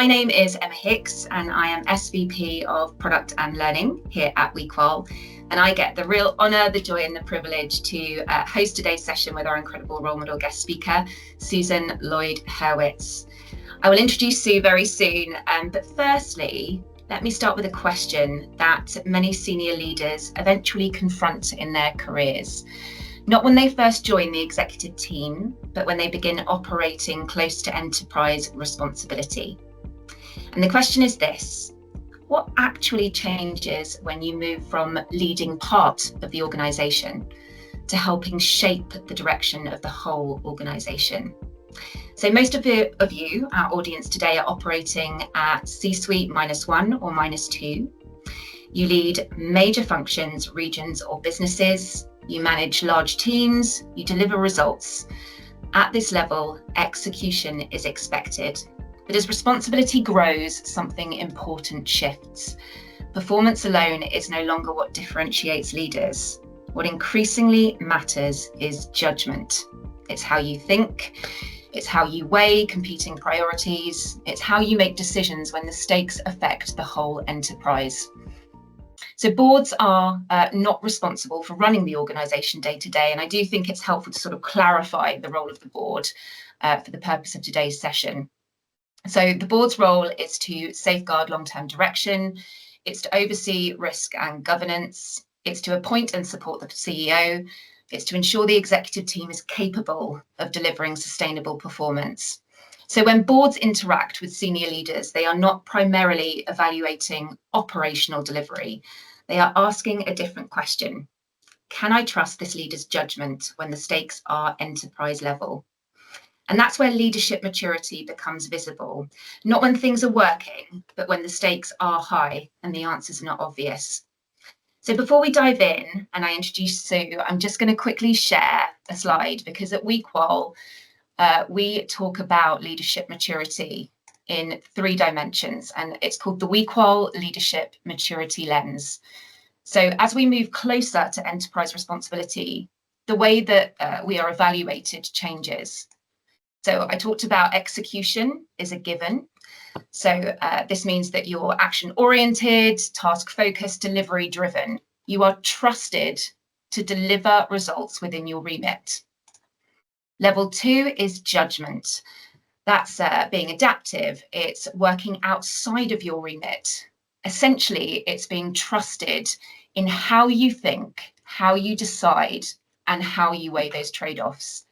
my name is Emma Hicks and I am SVP of Product and Learning here at WeQual. And I get the real honour, the joy and the privilege to host today's session with our incredible role model guest speaker, Susan Lloyd-Hurwitz. I will introduce Sue very soon, but firstly, let me start with a question that many senior leaders eventually confront in their careers. Not when they first join the executive team, but when they begin operating close to enterprise responsibility. And the question is this: what actually changes when you move from leading part of the organisation to helping shape the direction of the whole organisation? So most of you, our audience today, are operating at C-suite -1 or -2. You lead major functions, regions or businesses. You manage large teams, you deliver results. At this level, execution is expected. But as responsibility grows, something important shifts. Performance alone is no longer what differentiates leaders. What increasingly matters is judgment. It's how you think, it's how you weigh competing priorities, it's how you make decisions when the stakes affect the whole enterprise. So boards are not responsible for running the organisation day to day, and I do think it's helpful to sort of clarify the role of the board for the purpose of today's session. So the board's role is to safeguard long-term direction, it's to oversee risk and governance, it's to appoint and support the CEO, it's to ensure the executive team is capable of delivering sustainable performance. So when boards interact with senior leaders, they are not primarily evaluating operational delivery. They are asking a different question. Can I trust this leader's judgment when the stakes are enterprise level? And that's where leadership maturity becomes visible, not when things are working, but when the stakes are high and the answers are not obvious. So before we dive in and I introduce Sue, I'm just going to quickly share a slide, because at WeQual, we talk about leadership maturity in 3 dimensions, and it's called the WeQual Leadership Maturity Lens. So as we move closer to enterprise responsibility, the way that we are evaluated changes. So I talked about execution is a given. So this means that you're action-oriented, task-focused, delivery-driven. You are trusted to deliver results within your remit. Level 2 is judgment. That's being adaptive. It's working outside of your remit. Essentially, it's being trusted in how you think, how you decide, and how you weigh those trade-offs.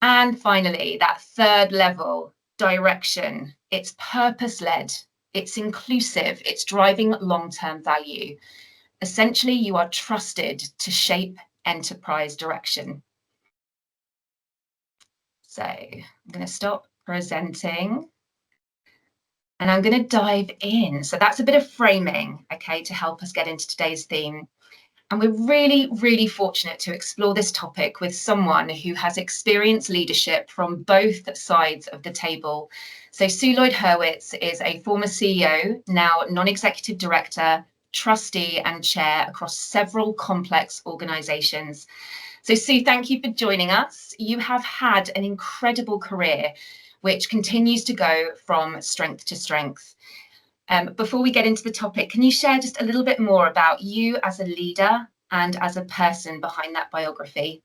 And finally, that 3rd level, direction. It's purpose-led, it's inclusive, it's driving long-term value. Essentially, you are trusted to shape enterprise direction. So I'm going to stop presenting and I'm going to dive in. So that's a bit of framing, okay, to help us get into today's theme. And we're really, really fortunate to explore this topic with someone who has experienced leadership from both sides of the table. So Sue Lloyd-Hurwitz is a former CEO, now non-executive director, trustee and chair across several complex organisations. So Sue, thank you for joining us. You have had an incredible career, which continues to go from strength to strength. Before we get into the topic, can you share just a little bit more about you as a leader and as a person behind that biography?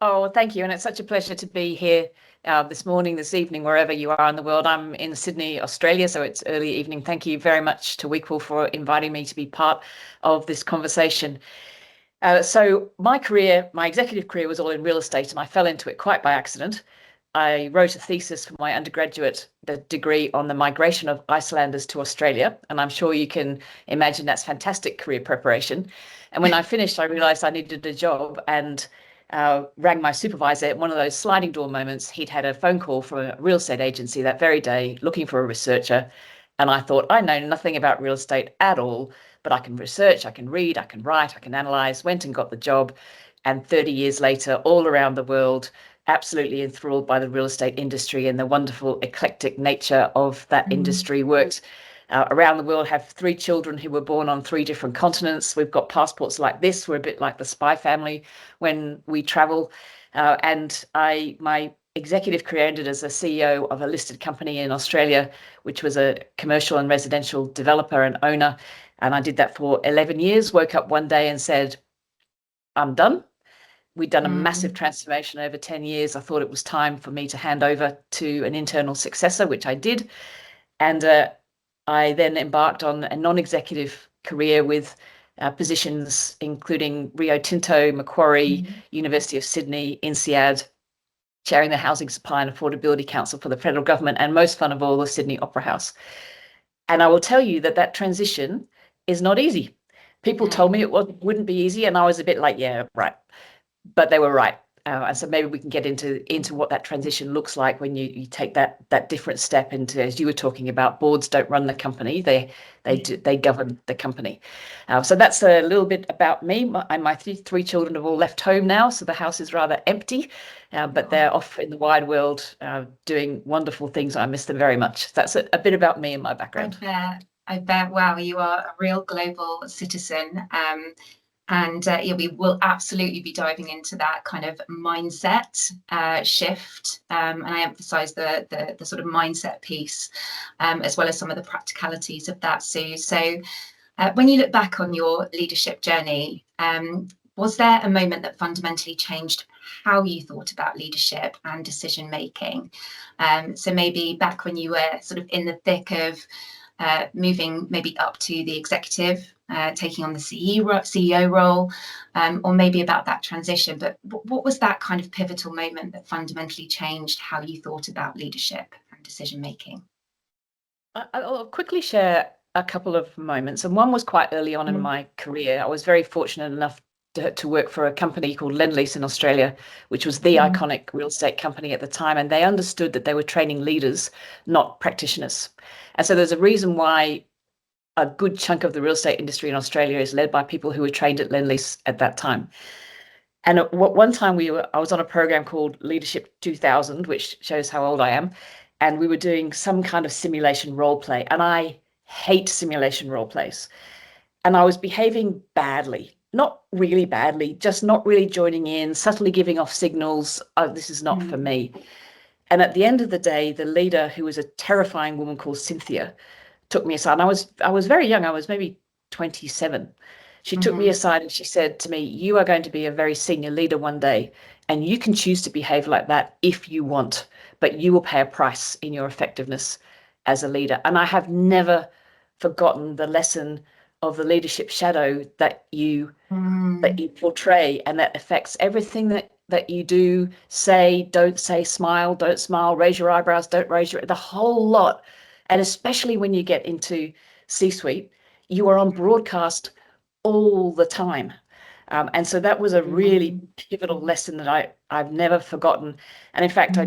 Oh, thank you. And it's such a pleasure to be here this morning, this evening, wherever you are in the world. I'm in Sydney, Australia, so it's early evening. Thank you very much to WeQual for inviting me to be part of this conversation. So my executive career was all in real estate, and I fell into it quite by accident. I wrote a thesis for my undergraduate degree on the migration of Icelanders to Australia, and I'm sure you can imagine that's fantastic career preparation. And when I finished, I realised I needed a job and rang my supervisor at one of those sliding door moments. He'd had a phone call from a real estate agency that very day looking for a researcher. And I thought, I know nothing about real estate at all, but I can research, I can read, I can write, I can analyse, went and got the job. And 30 years later, all around the world, absolutely enthralled by the real estate industry and the wonderful eclectic nature of that industry. Worked around the world, have 3 children who were born on 3 different continents. We've got passports like this. We're a bit like the Spy family when we travel. And my executive career ended as a CEO of a listed company in Australia, which was a commercial and residential developer and owner. And I did that for 11 years, woke up one day and said, I'm done. We'd done a massive transformation over 10 years. I thought it was time for me to hand over to an internal successor, which I did. And I then embarked on a non-executive career with positions including Rio Tinto, Macquarie, University of Sydney, INSEAD, chairing the Housing Supply and Affordability Council for the federal government, and most fun of all, the Sydney Opera House. And I will tell you that that transition is not easy. People told me it wouldn't be easy, and I was a bit like, yeah, right. But they were right. And so maybe we can get into what that transition looks like when you take that different step into, as you were talking about, boards don't run the company, they govern the company. So that's a little bit about me. My three children have all left home now, so the house is rather empty, but they're off in the wide world doing wonderful things. I miss them very much. That's a bit about me and my background. I bet. Wow, you are a real global citizen. And yeah, we will absolutely be diving into that kind of mindset shift. And I emphasize the sort of mindset piece, as well as some of the practicalities of that, Sue. So when you look back on your leadership journey, was there a moment that fundamentally changed how you thought about leadership and decision making? So maybe back when you were sort of in the thick of moving maybe up to the executive, taking on the CEO role, or maybe about that transition. But what was that kind of pivotal moment that fundamentally changed how you thought about leadership and decision making? I'll quickly share a couple of moments. And one was quite early on in my career. I was very fortunate enough to work for a company called Lendlease in Australia, which was the iconic real estate company at the time. And they understood that they were training leaders, not practitioners. And so there's a reason why a good chunk of the real estate industry in Australia is led by people who were trained at Lendlease at that time. And at one time I was on a program called Leadership 2000, which shows how old I am. And we were doing some kind of simulation role play. And I hate simulation role plays. And I was behaving badly, not really badly, just not really joining in, subtly giving off signals. Oh, this is not for me. And at the end of the day, the leader, who was a terrifying woman called Cynthia, took me aside. And I was very young. I was maybe 27. She took me aside and she said to me, you are going to be a very senior leader one day, and you can choose to behave like that if you want, but you will pay a price in your effectiveness as a leader. And I have never forgotten the lesson of the leadership shadow that you portray, and that affects everything that you do, say, don't say, smile, don't smile, raise your eyebrows, don't raise the whole lot. And especially when you get into C-suite, you are on broadcast all the time. And so that was a really pivotal lesson that I've never forgotten. And in fact,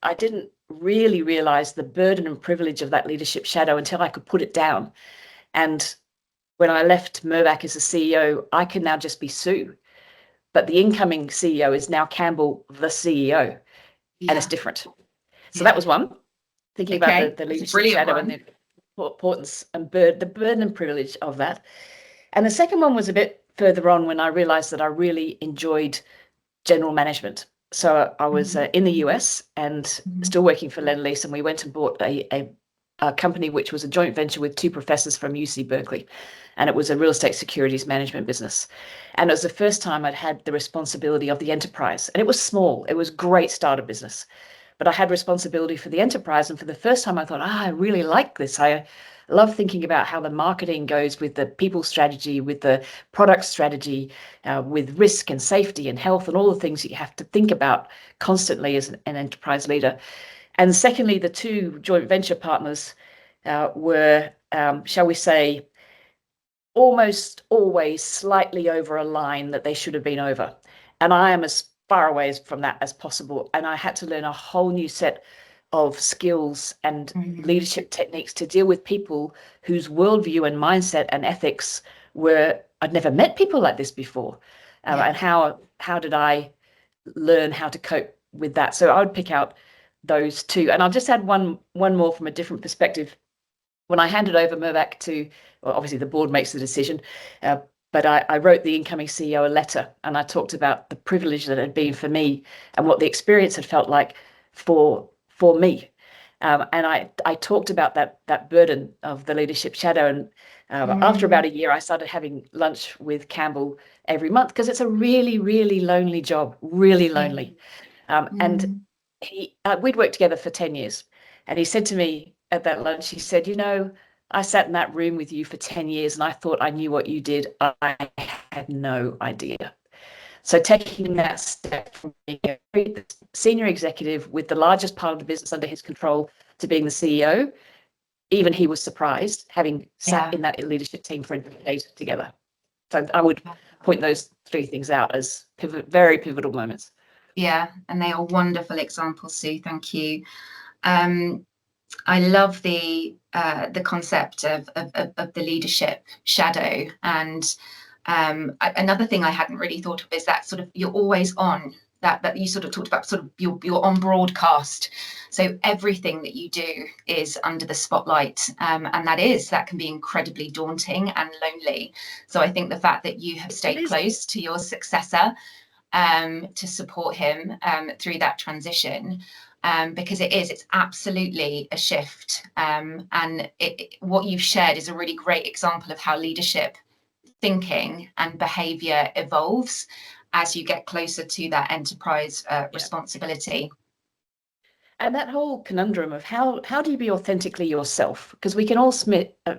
I didn't really realize the burden and privilege of that leadership shadow until I could put it down. And when I left Mirvac as a CEO, I can now just be Sue. But the incoming CEO is now Campbell, the CEO, and it's different. So that was one. Thinking about the leadership shadow and the importance and the burden and privilege of that. And the second one was a bit further on when I realized that I really enjoyed general management. So I was in the US and still working for Lendlease, and we went and bought a company which was a joint venture with two professors from UC Berkeley. And it was a real estate securities management business. And it was the first time I'd had the responsibility of the enterprise. And it was small. It was great startup business. But I had responsibility for the enterprise. And for the first time, I thought, I really like this. I love thinking about how the marketing goes with the people strategy, with the product strategy, with risk and safety and health and all the things that you have to think about constantly as an enterprise leader. And secondly, the two joint venture partners were, shall we say, almost always slightly over a line that they should have been over. And I am as far away from that as possible. And I had to learn a whole new set of skills and leadership techniques to deal with people whose worldview and mindset and ethics were, I'd never met people like this before. And how did I learn how to cope with that? So I would pick out those two. And I'll just add one more from a different perspective. When I handed over Mirvac to, well, obviously the board makes the decision, but I wrote the incoming CEO a letter, and I talked about the privilege that it had been for me and what the experience had felt like for me. And I talked about that burden of the leadership shadow. And after about a year, I started having lunch with Campbell every month, because it's a really, really lonely job, really lonely. And we'd worked together for 10 years. And he said to me at that lunch, he said, I sat in that room with you for 10 years and I thought I knew what you did. I had no idea. So taking that step from being a senior executive with the largest part of the business under his control to being the CEO, even he was surprised, having sat in that leadership team for a decade together. So I would point those three things out as very pivotal moments. Yeah, and they are wonderful examples, Sue. Thank you. I love the concept of the leadership shadow. And another thing I hadn't really thought of is that sort of you're always on, that you sort of talked about, sort of you're on broadcast. So everything that you do is under the spotlight, and that can be incredibly daunting and lonely. So I think the fact that you have stayed close to your successor to support him through that transition, because it's absolutely a shift. And what you've shared is a really great example of how leadership thinking and behavior evolves as you get closer to that enterprise responsibility. And that whole conundrum of how do you be authentically yourself? Because we can all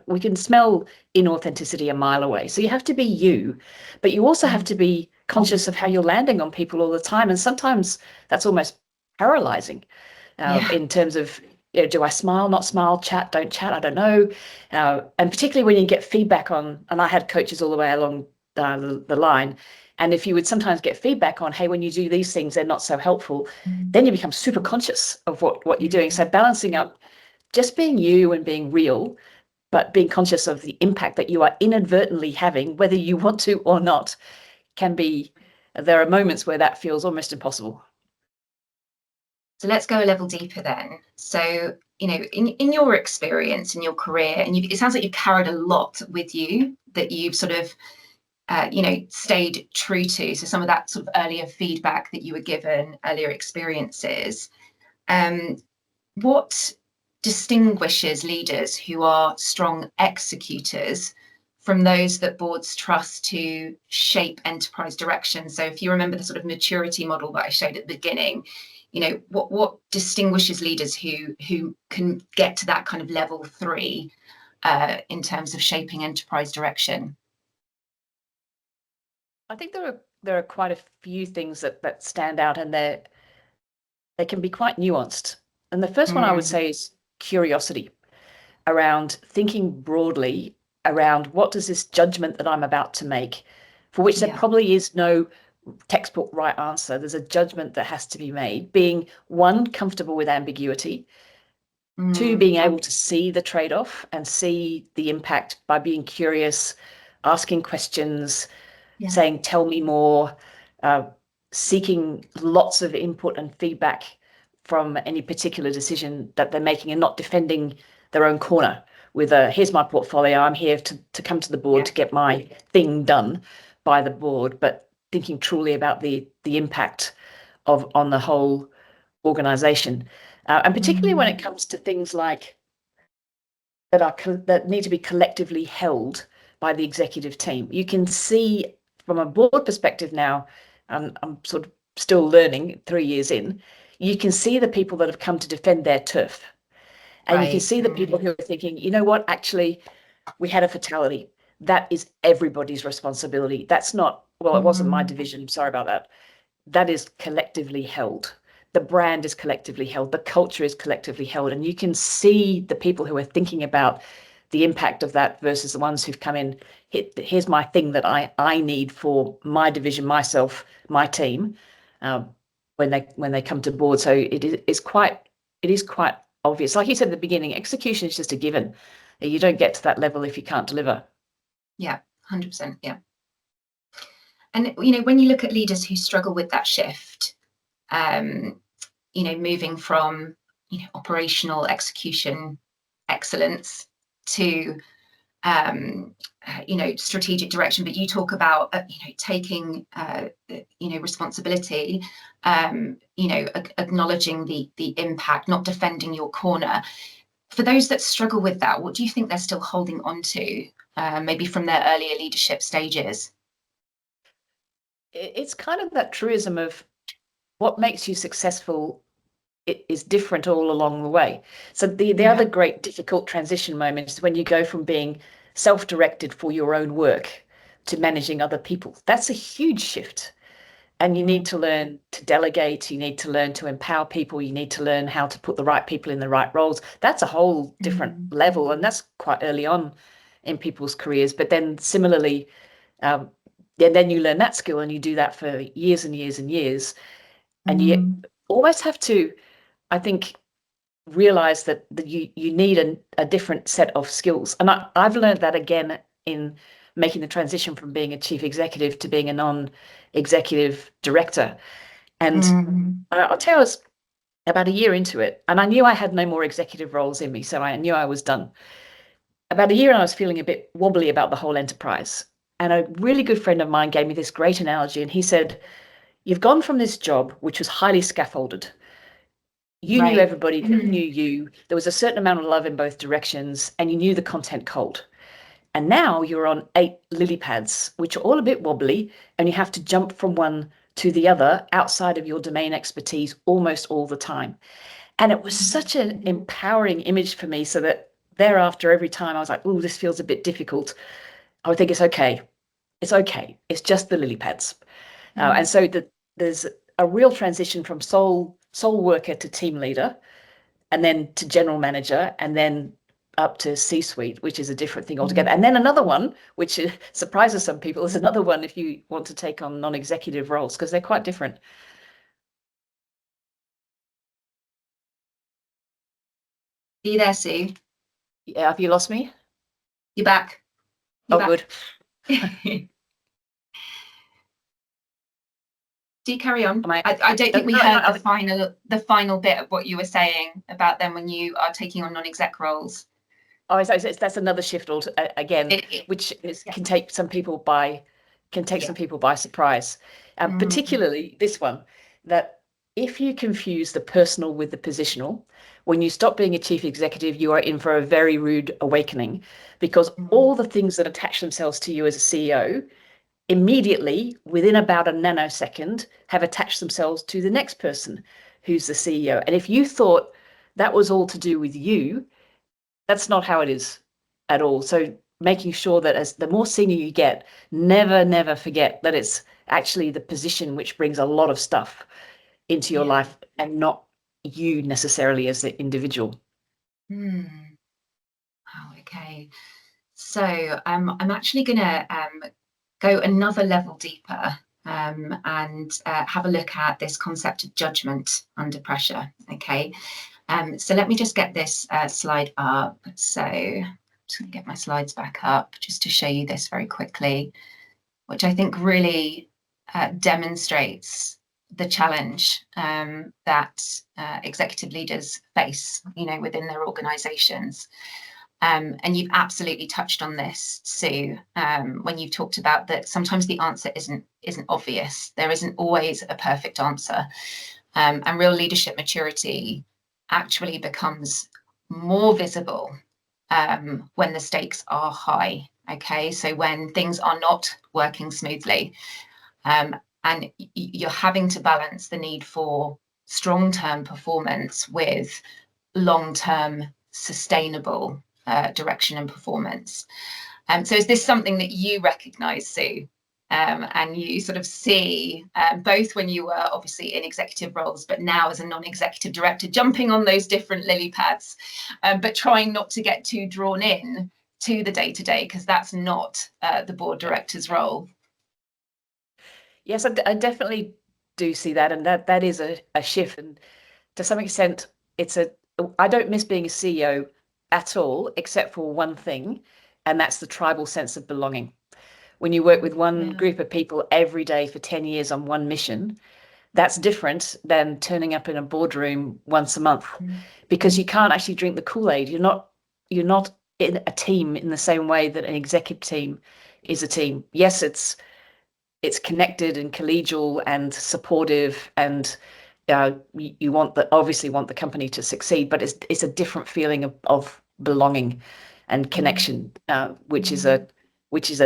we can smell inauthenticity a mile away. So you have to be you, but you also have to be conscious of how you're landing on people all the time. And sometimes that's almost paralyzing in terms of, do I smile, not smile, chat, don't chat? I don't know. And particularly when you get feedback on, and I had coaches all the way along the line. And if you would sometimes get feedback on, hey, when you do these things, they're not so helpful, then you become super conscious of what you're doing. So balancing up just being you and being real, but being conscious of the impact that you are inadvertently having, whether you want to or not, there are moments where that feels almost impossible. So let's go a level deeper then. So, in your experience, in your career, and it sounds like you've carried a lot with you that you've sort of stayed true to. So some of that sort of earlier feedback that you were given, earlier experiences. What distinguishes leaders who are strong executors from those that boards trust to shape enterprise direction? So if you remember the sort of maturity model that I showed at the beginning, what distinguishes leaders who can get to that kind of level 3 in terms of shaping enterprise direction? I think there are quite a few things that stand out, and they can be quite nuanced. And the first one I would say is curiosity around thinking broadly around what does this judgment that I'm about to make, for which there probably is no textbook right answer. There's a judgment that has to be made. Being, one, comfortable with ambiguity. Two, being able to see the trade-off and see the impact by being curious, asking questions, saying, tell me more, seeking lots of input and feedback from any particular decision that they're making, and not defending their own corner with here's my portfolio, I'm here to come to the board to get my thing done by the board, but thinking truly about the impact on the whole organization. And particularly when it comes to things like that need to be collectively held by the executive team. You can see from a board perspective now, and I'm sort of still learning 3 years in, you can see the people that have come to defend their turf. And you can see the people who are thinking, you know what, actually, we had a fatality. That is everybody's responsibility. That's not, well, it wasn't my division. Sorry about that. That is collectively held. The brand is collectively held. The culture is collectively held. And you can see the people who are thinking about the impact of that versus the ones who've come in, here's my thing that I need for my division, myself, my team, when they come to board. So it is quite obvious. Like you said at the beginning, execution is just a given. You don't get to that level if you can't deliver. Yeah, 100%. Yeah. And, when you look at leaders who struggle with that shift, moving from, operational execution excellence to strategic direction, but you talk about taking responsibility, acknowledging the impact, not defending your corner. For those that struggle with that, what do you think they're still holding on to, maybe from their earlier leadership stages? It's kind of that truism of what makes you successful is different all along the way. So the other great difficult transition moment is when you go from being self-directed for your own work to managing other people. That's a huge shift. And you need to learn to delegate, you need to learn to empower people, you need to learn how to put the right people in the right roles. That's a whole different level, and that's quite early on in people's careers. But then similarly, then you learn that skill and you do that for years and years and years. And you always have to, I think, realize that you need a different set of skills. And I've learned that again in making the transition from being a chief executive to being a non-executive director. And I'll tell you, I was about a year into it, and I knew I had no more executive roles in me, so I knew I was done. About a year, and I was feeling a bit wobbly about the whole enterprise. And a really good friend of mine gave me this great analogy, and he said, "You've gone from this job, which was highly scaffolded. You knew everybody, they knew you. There was a certain amount of love in both directions, and you knew the content cold. And now you're on 8 lily pads, which are all a bit wobbly, and you have to jump from one to the other outside of your domain expertise almost all the time." And it was such an empowering image for me, so that thereafter, every time I was like, "Oh, this feels a bit difficult," I would think, it's okay. It's okay. It's just the lily pads. And so there's a real transition from sole worker to team leader, and then to general manager, and then up to C-suite, which is a different thing altogether. And then another one, which surprises some people, is another one if you want to take on non-executive roles, because they're quite different. Are you there, Sue? Yeah, have you lost me? You're back. You're back. Good. Do you carry on? I don't think we heard the final bit of what you were saying about then when you are taking on non-exec roles. Oh, that's another shift again, which can take some people by surprise. Particularly this one, that if you confuse the personal with the positional, when you stop being a chief executive, you are in for a very rude awakening, because all the things that attach themselves to you as a CEO immediately, within about a nanosecond, have attached themselves to the next person who's the CEO. And if you thought that was all to do with you, that's not how it is at all. So making sure that as the more senior you get, never forget that it's actually the position which brings a lot of stuff into your life, and not you necessarily as the individual. Oh, okay. So I'm actually going to go another level deeper, and have a look at this concept of judgment under pressure. Okay. So let me just get this slide up. So I'm just going to get my slides back up just to show you this very quickly, which I think really demonstrates the challenge that executive leaders face, within their organizations. And you've absolutely touched on this, Sue, when you've talked about that sometimes the answer isn't obvious. There isn't always a perfect answer. And real leadership maturity actually becomes more visible when the stakes are high. Okay, so when things are not working smoothly, and you're having to balance the need for strong-term performance with long-term sustainable direction and performance. So is this something that you recognise, Sue, and you sort of see both when you were obviously in executive roles, but now as a non-executive director, jumping on those different lily pads, but trying not to get too drawn in to the day-to-day, because that's not the board director's role? Yes, I definitely do see that, and that is a shift. And to some extent, I don't miss being a CEO at all, except for one thing, and that's the tribal sense of belonging. When you work with one group of people every day for 10 years on one mission, that's different than turning up in a boardroom once a month, because you can't actually drink the Kool-Aid. You're not in a team in the same way that an executive team is a team. Yes, it's connected and collegial and supportive, and you obviously want the company to succeed, but it's a different feeling of belonging and connection, which is a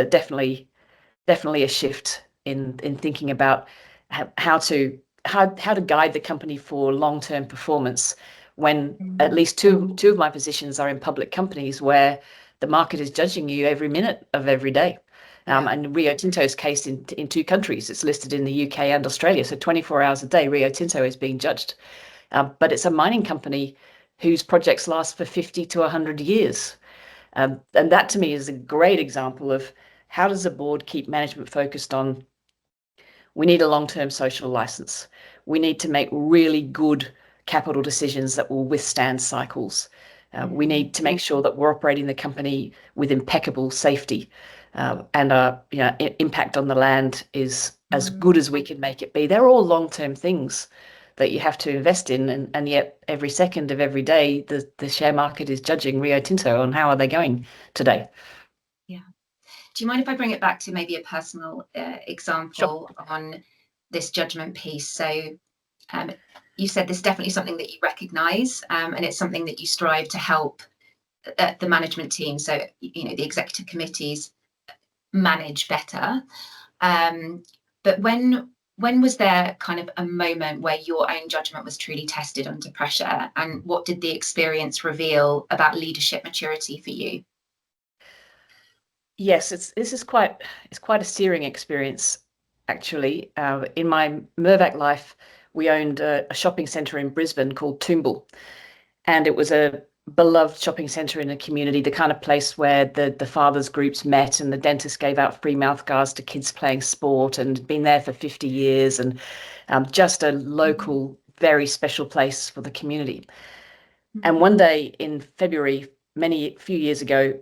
definitely a shift in thinking about how to guide the company for long-term performance, when at least two of my positions are in public companies where the market is judging you every minute of every day. And Rio Tinto's case in two countries, it's listed in the UK and Australia. So 24 hours a day, Rio Tinto is being judged. But it's a mining company whose projects last for 50 to 100 years. And that to me is a great example of how does a board keep management focused on, we need a long-term social license. We need to make really good capital decisions that will withstand cycles. We need to make sure that we're operating the company with impeccable safety, and our impact on the land is as good as we can make it be. They're all long-term things that you have to invest in, and yet every second of every day the share market is judging Rio Tinto on how are they going today. Yeah. Do you mind if I bring it back to maybe a personal example on this judgment piece? So you said this is definitely something that you recognise, and it's something that you strive to help the management team, so the executive committees, manage better. But when was there kind of a moment where your own judgment was truly tested under pressure, and what did the experience reveal about leadership maturity for you? Yes, it's quite a searing experience, actually. In my Mirvac life, we owned a shopping centre in Brisbane called Toombul, and it was a beloved shopping centre in a community, the kind of place where the fathers groups met and the dentist gave out free mouth guards to kids playing sport, and been there for 50 years, and just a local, very special place for the community. And one day in February, few years ago,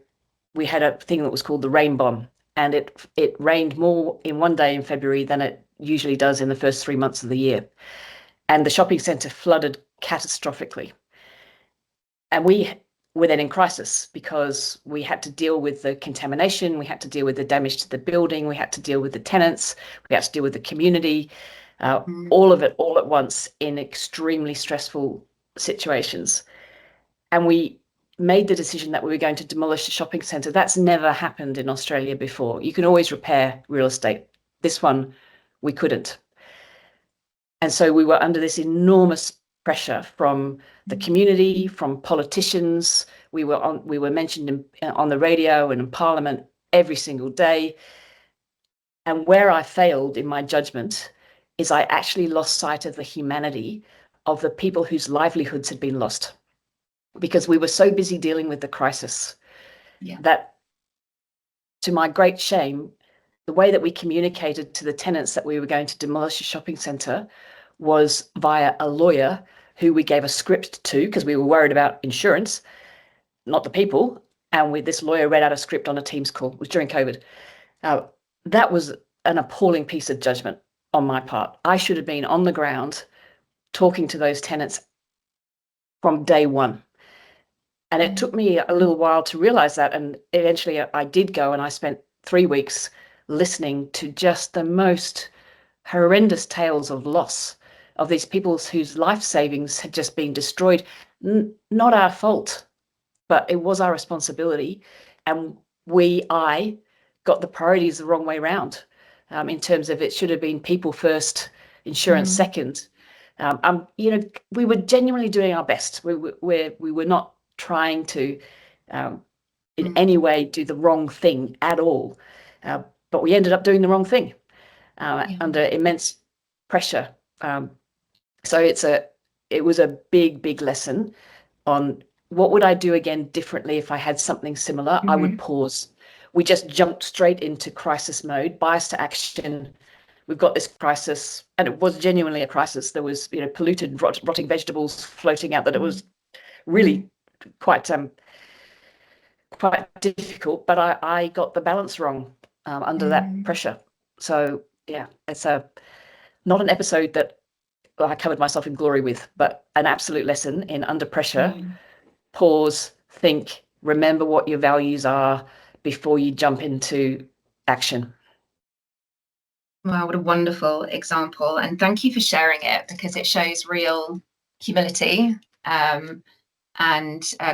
we had a thing that was called the rain bomb, and it rained more in one day in February than it usually does in the first 3 months of the year. And the shopping centre flooded catastrophically. And we were then in crisis because we had to deal with the contamination, we had to deal with the damage to the building, we had to deal with the tenants, we had to deal with the community, all of it all at once in extremely stressful situations. And we made the decision that we were going to demolish the shopping centre. That's never happened in Australia before. You can always repair real estate. This one, we couldn't. And so we were under this enormous pressure from the community, from politicians. We were mentioned on the radio and in Parliament every single day. And where I failed in my judgment is I actually lost sight of the humanity of the people whose livelihoods had been lost, because we were so busy dealing with the crisis that, to my great shame, the way that we communicated to the tenants that we were going to demolish a shopping centre was via a lawyer who we gave a script to because we were worried about insurance, not the people. And this lawyer read out a script on a Teams call. It was during COVID. That was an appalling piece of judgment on my part. I should have been on the ground talking to those tenants from day one. And it took me a little while to realise that. And eventually I did go, and I spent 3 weeks listening to just the most horrendous tales of loss of these people whose life savings had just been destroyed. Not our fault, but it was our responsibility. And I got the priorities the wrong way around, in terms of it should have been people first, insurance second. We were genuinely doing our best. We were not trying to in any way do the wrong thing at all, but we ended up doing the wrong thing under immense pressure. So it was a big lesson on what would I do again differently if I had something similar. I would pause. We just jumped straight into crisis mode, bias to action. We've got this crisis, and it was genuinely a crisis. There was polluted rotting vegetables floating out, that it was really quite difficult, but I got the balance wrong under that pressure. So yeah, it's not an episode that I covered myself in glory with, but an absolute lesson in under pressure. Pause, think, remember what your values are before you jump into action. Wow, what a wonderful example. And thank you for sharing it, because it shows real humility and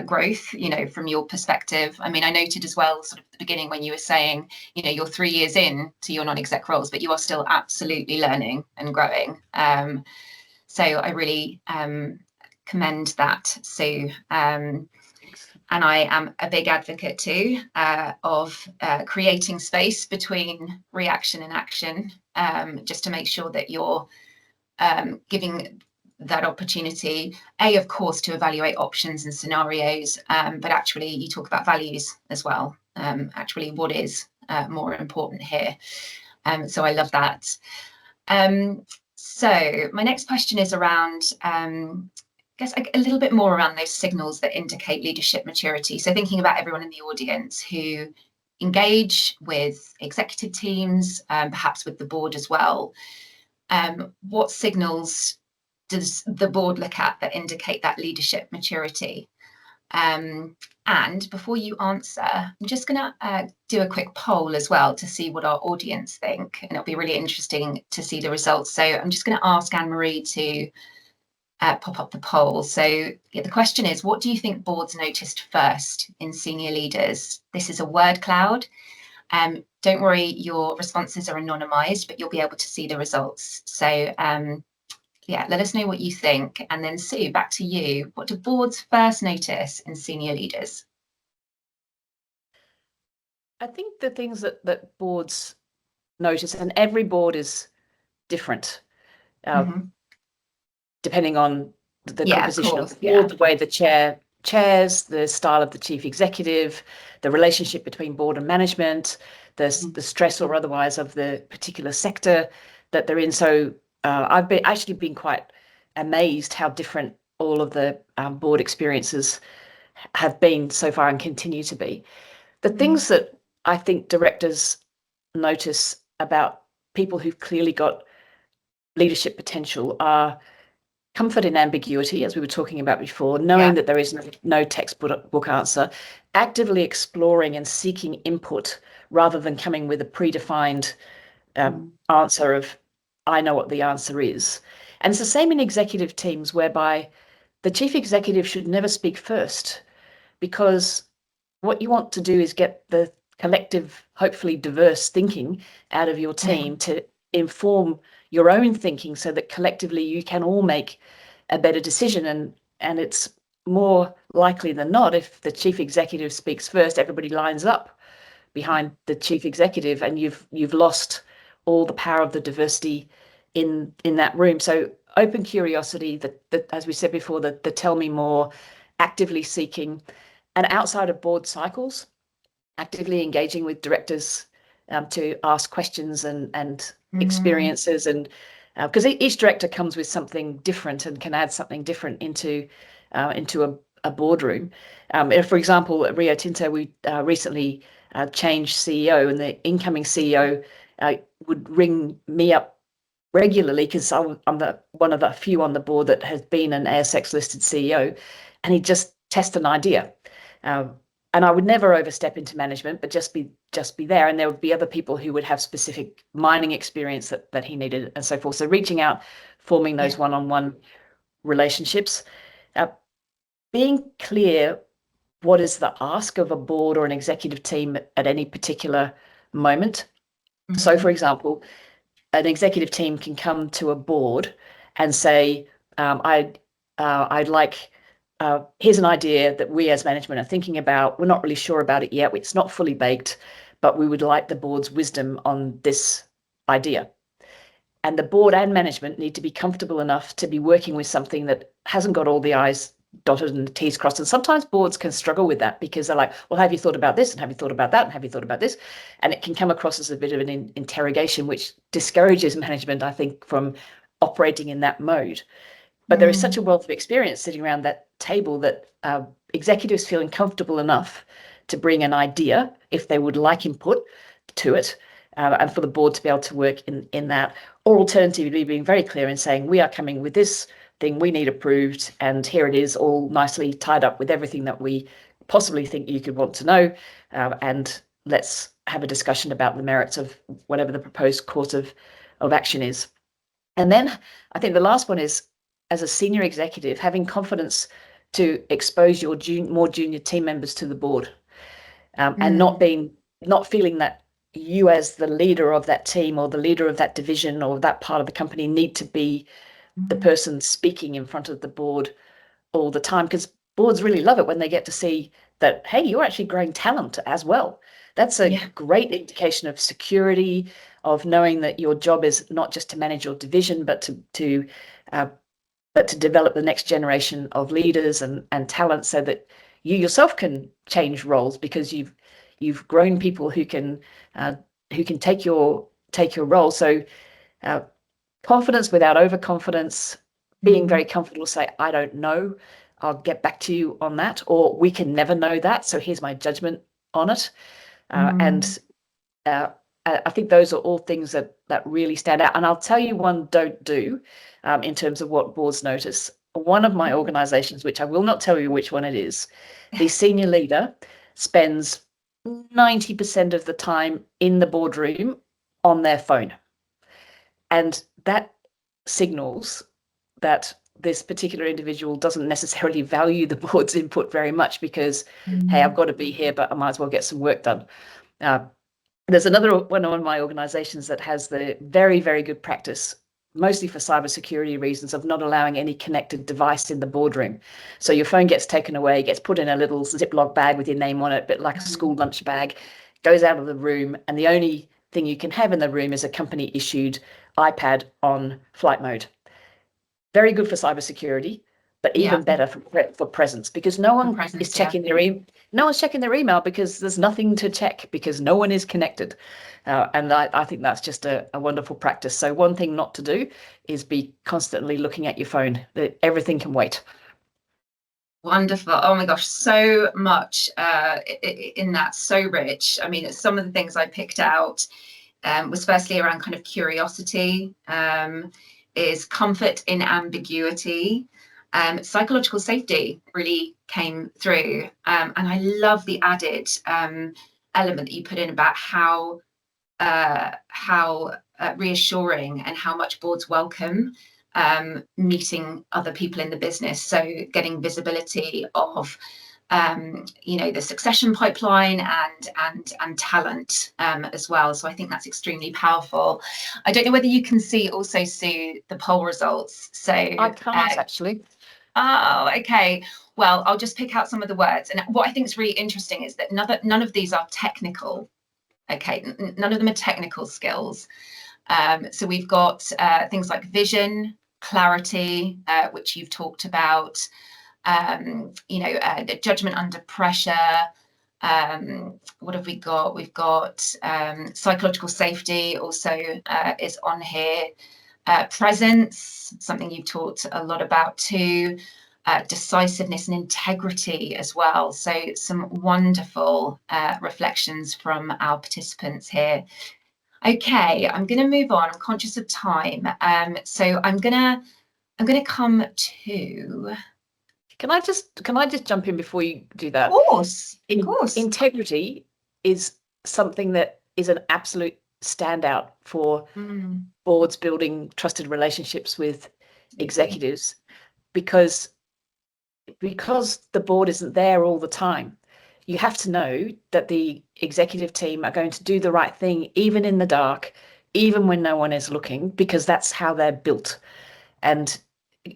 growth, from your perspective. I mean, I noted as well, sort of at the beginning when you were saying, you're 3 years in to your non-exec roles, but you are still absolutely learning and growing. So I really commend that, Sue. And I am a big advocate too of creating space between reaction and action, just to make sure that you're giving that opportunity, of course, to evaluate options and scenarios, but actually you talk about values as well, actually what is more important here. So I love that. So my next question is around I guess a little bit more around those signals that indicate leadership maturity. So thinking about everyone in the audience who engage with executive teams, perhaps with the board as well, what signals does the board look at that indicate that leadership maturity? And before you answer, I'm just going to do a quick poll as well to see what our audience think, and it'll be really interesting to see the results. So I'm just going to ask Anne-Marie to pop up the poll. So the question is, what do you think boards noticed first in senior leaders? This is a word cloud. Don't worry, your responses are anonymized, but you'll be able to see the results. So let us know what you think. And then Sue, back to you. What do boards first notice in senior leaders? I think the things that boards notice, and every board is different, depending on the composition of the board, the way the chair chairs, the style of the chief executive, the relationship between board and management, the stress or otherwise of the particular sector that they're in. So I've actually been quite amazed how different all of the board experiences have been so far and continue to be. The things that I think directors notice about people who've clearly got leadership potential are comfort in ambiguity, as we were talking about before, knowing that there is no textbook answer, actively exploring and seeking input rather than coming with a predefined answer of, I know what the answer is. And it's the same in executive teams, whereby the chief executive should never speak first, because what you want to do is get the collective, hopefully diverse thinking out of your team to inform your own thinking, so that collectively you can all make a better decision. And it's more likely than not, if the chief executive speaks first, everybody lines up behind the chief executive, and you've lost all the power of the diversity in that room. So open curiosity, that as we said before, the tell me more, actively seeking, and outside of board cycles, actively engaging with directors to ask questions and experiences, and because each director comes with something different and can add something different into a boardroom. For example, at Rio Tinto, we recently changed CEO, and the incoming CEO would ring me up regularly, because I'm one of the few on the board that has been an ASX listed CEO, and he'd just test an idea. And I would never overstep into management, but just be there. And there would be other people who would have specific mining experience that he needed, and so forth. So reaching out, forming those one-on-one relationships, being clear what is the ask of a board or an executive team at any particular moment. So, for example, an executive team can come to a board and say, I'd like, here's an idea that we as management are thinking about. We're not really sure about it yet. It's not fully baked, but we would like the board's wisdom on this idea. And the board and management need to be comfortable enough to be working with something that hasn't got all the I's dotted and the T's crossed. And sometimes boards can struggle with that, because they're like, well, have you thought about this? And have you thought about that? And have you thought about this? And it can come across as a bit of an interrogation, which discourages management, I think, from operating in that mode. But there is such a wealth of experience sitting around that table that executives feeling comfortable enough to bring an idea, if they would like input to it, and for the board to be able to work in that. Or alternatively, being very clear and saying, we are coming with this thing we need approved, and here it is, all nicely tied up with everything that we possibly think you could want to know, and let's have a discussion about the merits of whatever the proposed course of action is. And then I think the last one is, as a senior executive, having confidence to expose your more junior team members to the board, and not feeling that you as the leader of that team or the leader of that division or that part of the company need to be the person speaking in front of the board all the time, because boards really love it when they get to see that, hey, you're actually growing talent as well. That's a great indication of security, of knowing that your job is not just to manage your division, but to develop the next generation of leaders and talent, so that you yourself can change roles, because you've grown people who can take your role. So confidence without overconfidence, being very comfortable to say, I don't know, I'll get back to you on that, or we can never know that, so here's my judgment on it. And I think those are all things that really stand out. And I'll tell you one don't do in terms of what boards notice. One of my organizations, which I will not tell you which one it is, the senior leader spends 90% of the time in the boardroom on their phone. And that signals that this particular individual doesn't necessarily value the board's input very much, because, hey, I've got to be here, but I might as well get some work done. There's another one of my organizations that has the very, very good practice, mostly for cybersecurity reasons, of not allowing any connected device in the boardroom. So your phone gets taken away, gets put in a little Ziploc bag with your name on it, a bit like a school lunch bag, goes out of the room, and the only thing you can have in the room is a company issued iPad on flight mode. Very good for cybersecurity, but even better for presence, because no one is checking their email. No one's checking their email because there's nothing to check, because no one is connected. And I think that's just a wonderful practice. So one thing not to do is be constantly looking at your phone. Everything can wait. Wonderful. Oh my gosh, so much in that, so rich. I mean, some of the things I picked out was firstly around kind of curiosity, is comfort in ambiguity. Psychological safety really came through. And I love the added element that you put in about how reassuring and how much boards welcome meeting other people in the business. So getting visibility of the succession pipeline and talent as well. So I think that's extremely powerful. I don't know whether you can see also, Sue, the poll results. So I can't actually. Oh, okay. Well, I'll just pick out some of the words. And what I think is really interesting is that none of these are technical. Okay, none of them are technical skills. So we've got things like vision, clarity, which you've talked about, judgment under pressure. What have we got? We've got psychological safety also is on here. Presence, something you've talked a lot about too. Decisiveness and integrity as well. So some wonderful reflections from our participants here. Okay, I'm going to move on. I'm conscious of time. So I'm gonna come to. Can I just jump in before you do that? Of course. Integrity is something that is an absolute standout for boards building trusted relationships with executives, because the board isn't there all the time. You have to know that the executive team are going to do the right thing, even in the dark, even when no one is looking, because that's how they're built. And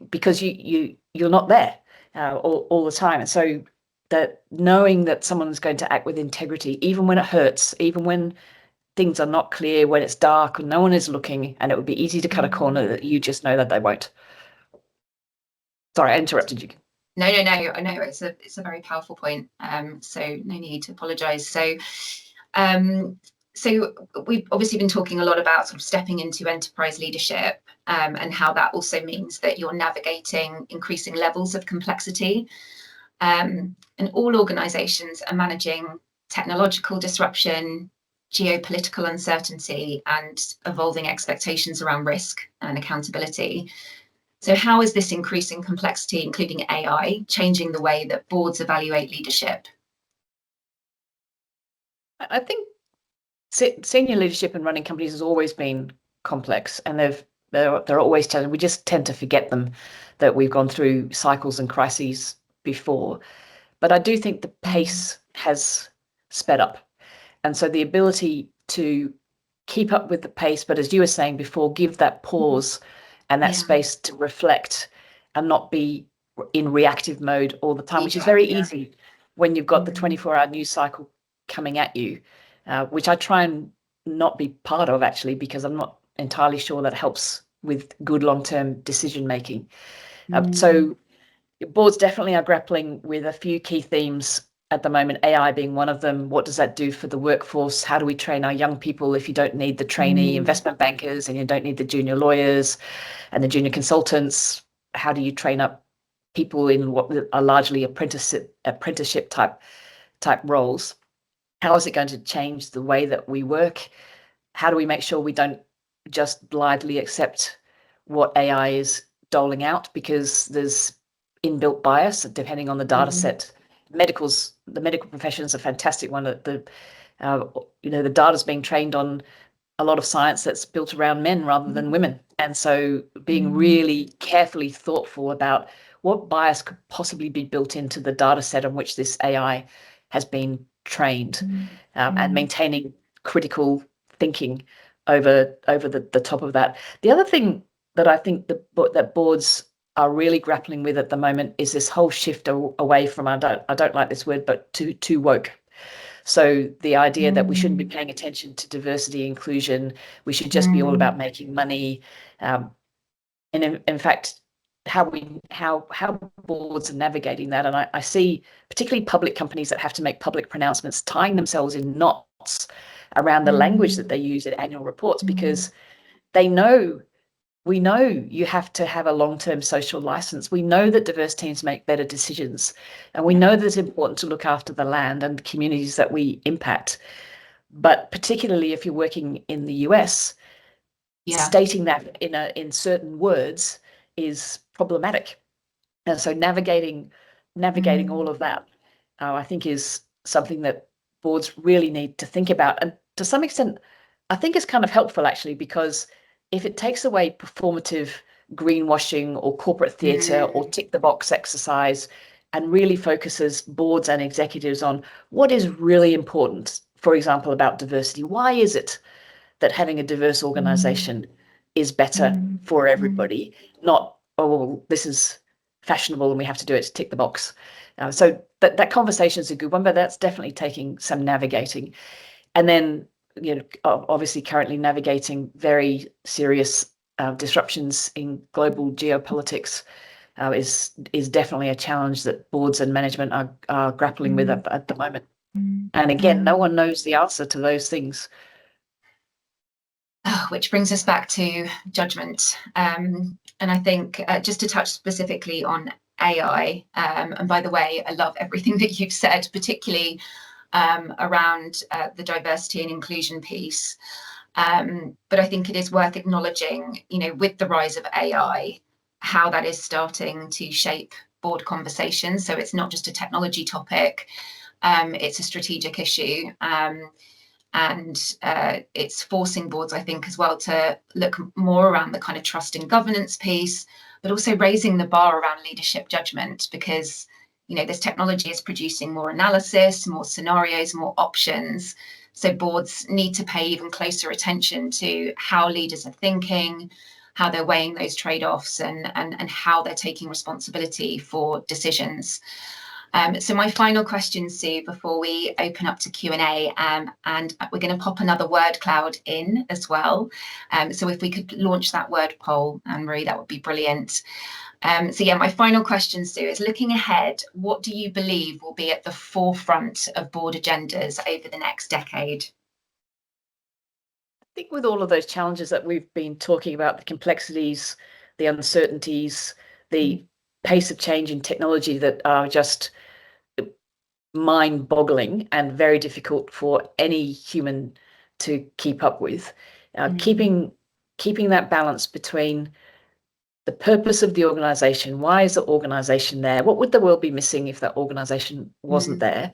because you're not there all the time. And so that knowing that someone's going to act with integrity, even when it hurts, even when things are not clear, when it's dark and no one is looking, and it would be easy to cut a corner, that you just know that they won't. Sorry, I interrupted you. No. I know it's a very powerful point. So no need to apologise. So we've obviously been talking a lot about sort of stepping into enterprise leadership, and how that also means that you're navigating increasing levels of complexity. And all organisations are managing technological disruption, geopolitical uncertainty, and evolving expectations around risk and accountability. So how is this increasing complexity, including AI, changing the way that boards evaluate leadership I think senior leadership and running companies has always been complex, and they're always challenging. We just tend to forget them, that we've gone through cycles and crises before. But I do think the pace has sped up. And so the ability to keep up with the pace, but as you were saying before, give that pause and that space to reflect and not be in reactive mode all the time, which is very easy when you've got the 24-hour news cycle coming at you, which I try and not be part of, actually, because I'm not entirely sure that helps with good long-term decision making. So boards definitely are grappling with a few key themes at the moment, AI being one of them. What does that do for the workforce? How do we train our young people if you don't need the trainee investment bankers and you don't need the junior lawyers and the junior consultants? How do you train up people in what are largely apprenticeship type roles? How is it going to change the way that we work? How do we make sure we don't just blindly accept what AI is doling out, because there's inbuilt bias depending on the data set. The medical profession is a fantastic one. The data's being trained on a lot of science that's built around men rather than women. And so being really carefully thoughtful about what bias could possibly be built into the data set on which this AI has been trained, and maintaining critical thinking over the top of that. The other thing that I think that boards are really grappling with at the moment is this whole shift away from, I don't like this word, but to woke. So the idea that we shouldn't be paying attention to diversity, inclusion, we should just be all about making money. And in fact, how boards are navigating that. And I see particularly public companies that have to make public pronouncements tying themselves in knots around the language that they use in annual reports, because we know you have to have a long-term social license. We know that diverse teams make better decisions, and we know that it's important to look after the land and communities that we impact. But particularly if you're working in the US, stating that in certain words is problematic. And so navigating all of that, I think, is something that boards really need to think about. And to some extent, I think it's kind of helpful, actually, because if it takes away performative greenwashing or corporate theatre or tick the box exercise and really focuses boards and executives on what is really important, for example, about diversity. Why is it that having a diverse organization is better for everybody? Not, oh, well, this is fashionable and we have to do it to tick the box. So that conversation is a good one, but that's definitely taking some navigating. And then, obviously currently navigating very serious disruptions in global geopolitics is definitely a challenge that boards and management are grappling with at the moment. And again, no one knows the answer to those things. Which brings us back to judgment. And I think just to touch specifically on AI, and by the way, I love everything that you've said, particularly around the diversity and inclusion piece. But I think it is worth acknowledging, with the rise of AI, how that is starting to shape board conversations. So it's not just a technology topic, it's a strategic issue. And it's forcing boards, I think, as well, to look more around the kind of trust and governance piece, but also raising the bar around leadership judgment, because this technology is producing more analysis, more scenarios, more options. So boards need to pay even closer attention to how leaders are thinking, how they're weighing those trade-offs, and how they're taking responsibility for decisions. So my final question, Sue, before we open up to Q&A, and we're going to pop another word cloud in as well. So if we could launch that word poll, Anne-Marie, that would be brilliant. So yeah, my final question, Sue, is looking ahead, what do you believe will be at the forefront of board agendas over the next decade? I think with all of those challenges that we've been talking about, the complexities, the uncertainties, the pace of change in technology that are just mind-boggling and very difficult for any human to keep up with, keeping that balance between the purpose of the organization. Why is the organization there? What would the world be missing if that organization wasn't there?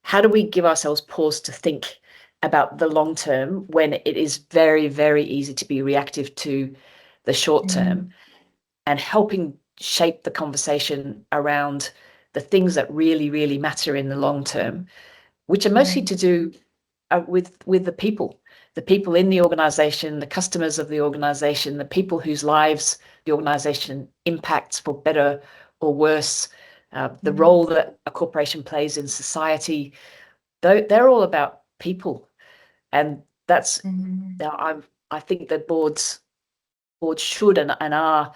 how do we give ourselves pause to think about the long term when it is very, very easy to be reactive to the short term, and helping shape the conversation around the things that really, really matter in the long term, which are mostly to do with the people in the organization, the customers of the organization, the people whose lives the organization impacts for better or worse, the role that a corporation plays in society. They're all about people, and that's I think that boards should and are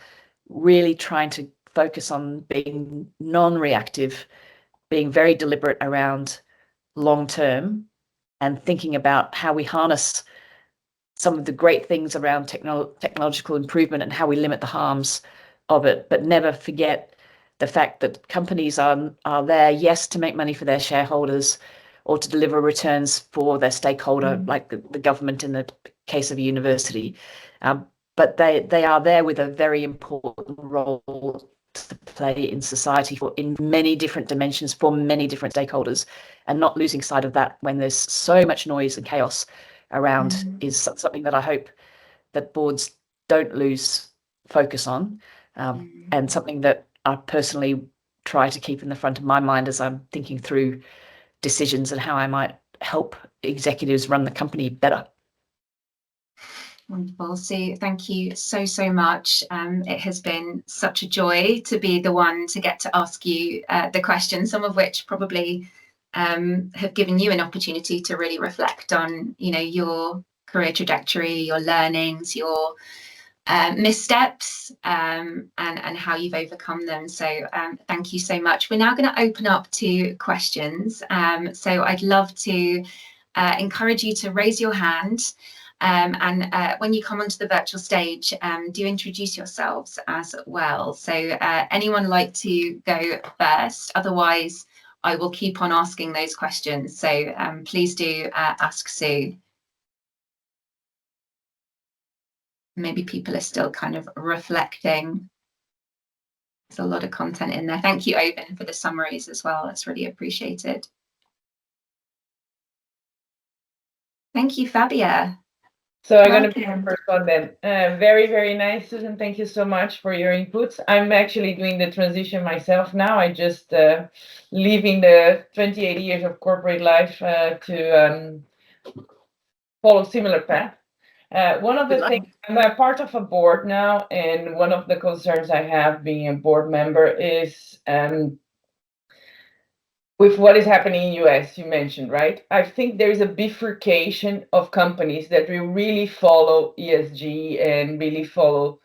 really trying to focus on being non-reactive, being very deliberate around long term, and thinking about how we harness some of the great things around technological improvement and how we limit the harms of it, but never forget the fact that companies are there, yes, to make money for their shareholders or to deliver returns for their stakeholder, like the government in the case of a university. But they are there with a very important role to play in society in many different dimensions for many different stakeholders, and not losing sight of that when there's so much noise and chaos around is something that I hope that boards don't lose focus on, and something that I personally try to keep in the front of my mind as I'm thinking through decisions and how I might help executives run the company better. Wonderful, Sue. Thank you so much. It has been such a joy to be the one to get to ask you the questions, some of which probably have given you an opportunity to really reflect on, your career trajectory, your learnings, your missteps, and how you've overcome them. So thank you so much. We're now going to open up to questions. So I'd love to encourage you to raise your hand. And when you come onto the virtual stage, do introduce yourselves as well. So anyone like to go first? Otherwise, I will keep on asking those questions. So please do ask Sue. Maybe people are still kind of reflecting. There's a lot of content in there. Thank you, Owen, for the summaries as well. That's really appreciated. Thank you, Fabia. So I'm going to be the first one then. Very, very nice, Susan. Thank you so much for your inputs. I'm actually doing the transition myself now. I just leaving the 28 years of corporate life to follow similar path. One of the things, I'm a part of a board now, and one of the concerns I have being a board member is with what is happening in US, you mentioned, right? I think there is a bifurcation of companies that will really follow ESG and really follow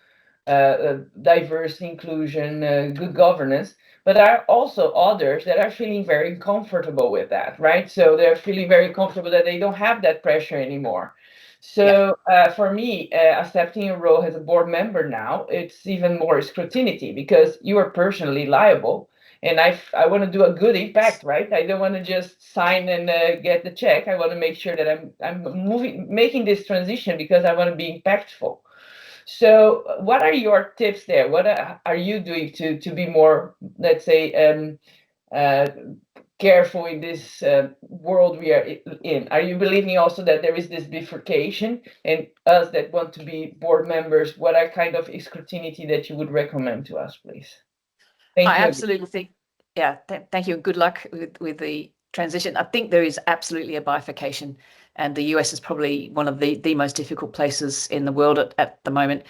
diversity, inclusion, good governance. But there are also others that are feeling very comfortable with that, right? So they're feeling very comfortable that they don't have that pressure anymore. So for me, accepting a role as a board member now, it's even more scrutiny because you are personally liable. And I want to do a good impact, right? I don't want to just sign and get the check. I want to make sure that I'm making this transition because I want to be impactful. So what are your tips there? What are you doing to be more, let's say, careful in this world we are in? Are you believing also that there is this bifurcation, and us that want to be board members, what are kind of scrutiny that you would recommend to us, please? Thank you. I absolutely think, thank you, and good luck with the transition. I think there is absolutely a bifurcation, and the US is probably one of the most difficult places in the world at the moment.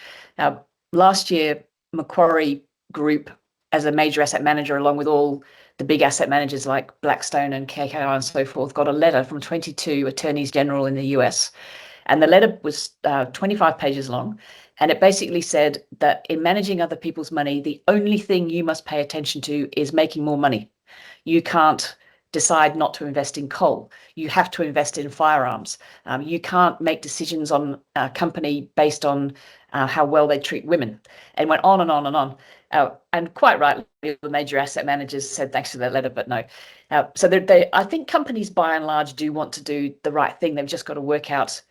Last year, Macquarie Group, as a major asset manager, along with all the big asset managers like Blackstone and KKR and so forth, got a letter from 22 attorneys general in the US. And the letter was 25 pages long. And it basically said that in managing other people's money, the only thing you must pay attention to is making more money. You can't decide not to invest in coal. You have to invest in firearms. You can't make decisions on a company based on how well they treat women. And went on and on and on. And quite rightly, the major asset managers said thanks for that letter, but no. So I think companies by and large do want to do the right thing. They've just got to work out